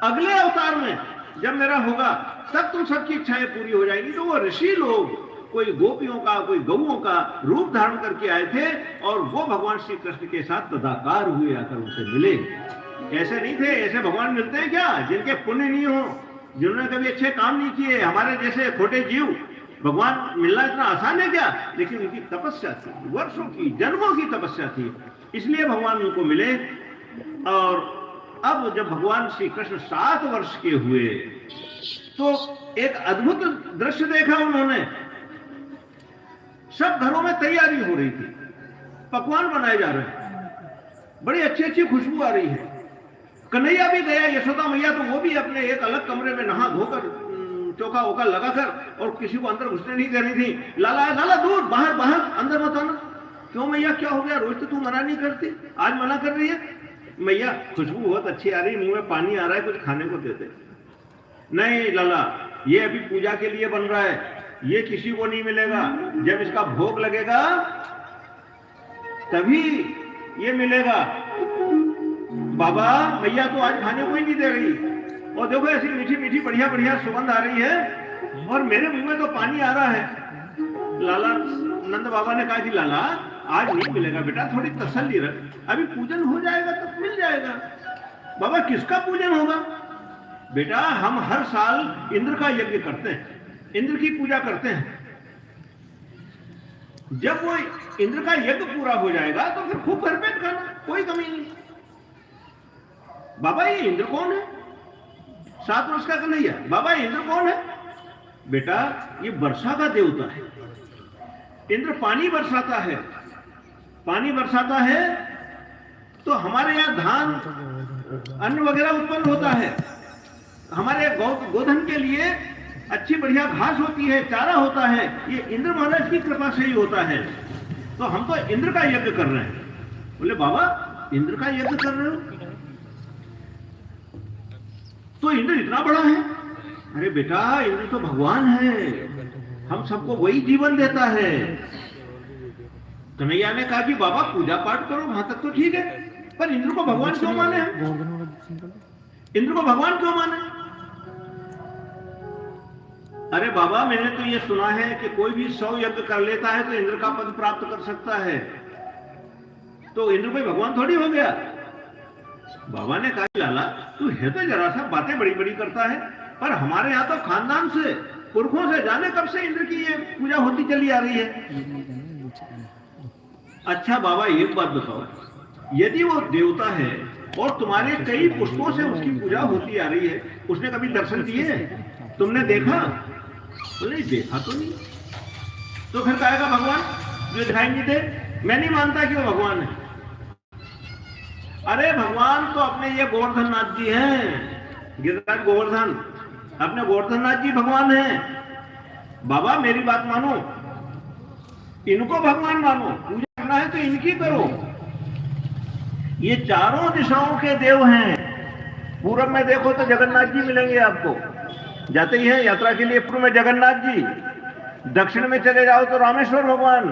अगले अवतार में जब मेरा होगा तब तुम सबकी इच्छाएं पूरी हो जाएंगी। तो वो ऋषि लोग कोई गोपियों का, कोई गौओं का रूप धारण करके आए थे और वो भगवान श्री कृष्ण के साथ तदाकार हुए, आकर उनसे मिले। ऐसे नहीं थे, ऐसे भगवान मिलते हैं क्या जिनके पुण्य नहीं हो, जिन्होंने कभी अच्छे काम नहीं किए, हमारे जैसे खोटे जीव। भगवान मिलना इतना आसान है क्या? लेकिन उनकी तपस्या थी, वर्षों की, जन्मों की तपस्या थी, इसलिए भगवान उनको मिले। और अब जब भगवान श्री कृष्ण 7 वर्ष के हुए तो एक अद्भुत दृश्य देखा उन्होंने। सब घरों में तैयारी हो रही थी, पकवान बनाए जा रहे हैं, बड़ी अच्छी अच्छी खुशबू आ रही है। कन्हैया भी गया, यशोदा मैया, तो वो भी अपने एक अलग कमरे में नहा धोकर चौका वोका लगाकर, और किसी को अंदर घुसने नहीं दे रही थी। लाला लाला दूर, बाहर बाहर, अंदर मत आना। क्यों मैया, क्या हो गया? रोज तो तू मना नहीं करती, आज मना कर रही है? मैया खुशबू बहुत अच्छी आ रही, मुंह में पानी आ रहा है, कुछ खाने को देते। नहीं लाला, ये अभी पूजा के लिए बन रहा है, ये किसी को नहीं मिलेगा, जब इसका भोग लगेगा तभी ये मिलेगा। बाबा मैया तो आज खाने को ही नहीं दे रही, और देखो ऐसी मीठी मीठी बढ़िया बढ़िया सुगंध आ रही है और मेरे मुंह में तो पानी आ रहा है। लाला नंद बाबा ने कहा कि लाला आज नहीं मिलेगा बेटा, थोड़ी तसल्ली रख, अभी पूजन हो जाएगा तो मिल जाएगा। बाबा किसका पूजन होगा? बेटा हम हर साल इंद्र का यज्ञ करते हैं, इंद्र की पूजा करते हैं। जब वो इंद्र का यज्ञ पूरा हो जाएगा तो फिर खूब भरपेट खाना, कोई कमी नहीं। बाबा ये इंद्र कौन है? 7 वर्ष का कन्हैया, बाबा इंद्र कौन है? बेटा ये वर्षा का देवता है, इंद्र पानी बरसाता है, पानी बरसाता है तो हमारे यहाँ धान अन्न वगैरह उत्पन्न होता है, हमारे गोधन के लिए अच्छी बढ़िया घास होती है, चारा होता है, ये इंद्र महाराज की कृपा से ही होता है। तो हम तो इंद्र का यज्ञ कर रहे हैं। बोले बाबा इंद्र का यज्ञ कर रहे हो तो इंद्र इतना बड़ा है? अरे बेटा इंद्र तो भगवान है, हम सबको वही जीवन देता है। कन्हैया ने कहा कि बाबा पूजा पाठ करो, वहां तक तो ठीक है, पर इंद्र को भगवान क्यों माने? इंद्र को भगवान क्यों माने? अरे बाबा मैंने तो ये सुना है कि कोई भी 100 यज्ञ कर लेता है तो इंद्र का पद प्राप्त कर सकता है, तो इंद्र कोई भगवान थोड़ी हो गया। बाबा ने कहा लाला तू है तो जरा सा बातें बड़ी बड़ी करता है, पर हमारे यहाँ तो खानदान से, पुरखों से, जाने कब से इंद्र की ये पूजा होती चली आ रही है। अच्छा बाबा एक बात बताओ, यदि वो देवता है और तुम्हारे कई पुष्पों से उसकी पूजा होती आ रही है, उसने कभी दर्शन दिए? तुमने देखा? बोले देखा तो नहीं, तो फिर कहेगा भगवान जो दिखाई नहीं दे? मैं नहीं मानता कि वो भगवान है। अरे भगवान तो अपने ये गोवर्धन नाथ जी हैं, गिरिराज गोवर्धन, अपने गोवर्धन नाथ जी भगवान हैं। बाबा मेरी बात मानो, इनको भगवान मानो, पूजा करना है तो इनकी करो। ये चारों दिशाओं के देव हैं। पूरब में देखो तो जगन्नाथ जी मिलेंगे आपको, जाते ही हैं यात्रा के लिए पूर्व में जगन्नाथ जी, दक्षिण में चले जाओ तो रामेश्वर भगवान,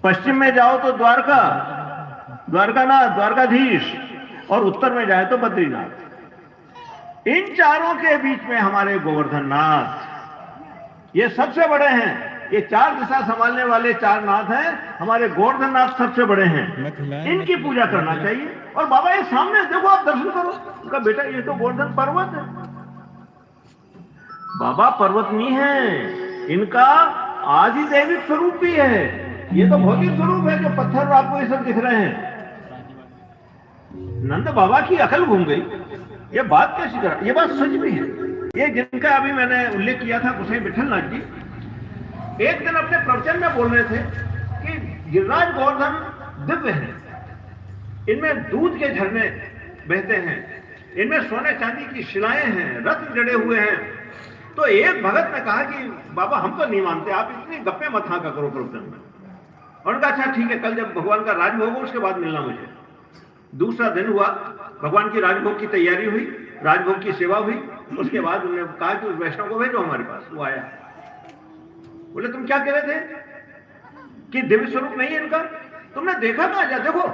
पश्चिम में जाओ तो द्वारका, द्वारकानाथ, द्वारकाधीश, और उत्तर में जाए तो बद्रीनाथ। इन चारों के बीच में हमारे गोवर्धन नाथ, ये सबसे बड़े हैं। ये 4 दिशा संभालने वाले 4 नाथ हैं, हमारे गोवर्धन नाथ सबसे बड़े हैं, इनकी पूजा करना चाहिए। और बाबा ये सामने देखो, आप दर्शन करो। उनका बेटा ये तो गोवर्धन पर्वत है। बाबा पर्वत नहीं है, इनका आदि दैविक स्वरूप भी है, ये तो भौतिक स्वरूप है जो पत्थर आपको ये सब दिख रहे हैं। नंद बाबा की अकल घूम गई, ये बात कैसी करा? ये बात सच भी है। ये जिनका अभी मैंने उल्लेख किया था गोसाई विठलनाथ जी, एक दिन अपने प्रवचन में बोल रहे थे कि गिरिराज गोवर्धन दिव्य है, इनमें दूध के झरने बहते हैं, इनमें सोने चांदी की शिलाएं हैं, रत्न जड़े हुए हैं। तो एक भगत ने कहा कि बाबा हम तो नहीं मानते, आप इतनी गप्पे मत हाँका करो प्रवचन में। और कहा अच्छा ठीक है, कल जब भगवान का राजभोग हो उसके बाद मिलना मुझे। दूसरा दिन हुआ, भगवान की राजभोग की तैयारी हुई, राजभोग की सेवा हुई, उसके बाद उन्होंने कहा कि उस वैष्णव को भेजो हमारे पास। वो आया, बोले तुम क्या कह रहे थे कि दिव्य स्वरूप नहीं है इनका? तुमने देखा ना? जा देखो।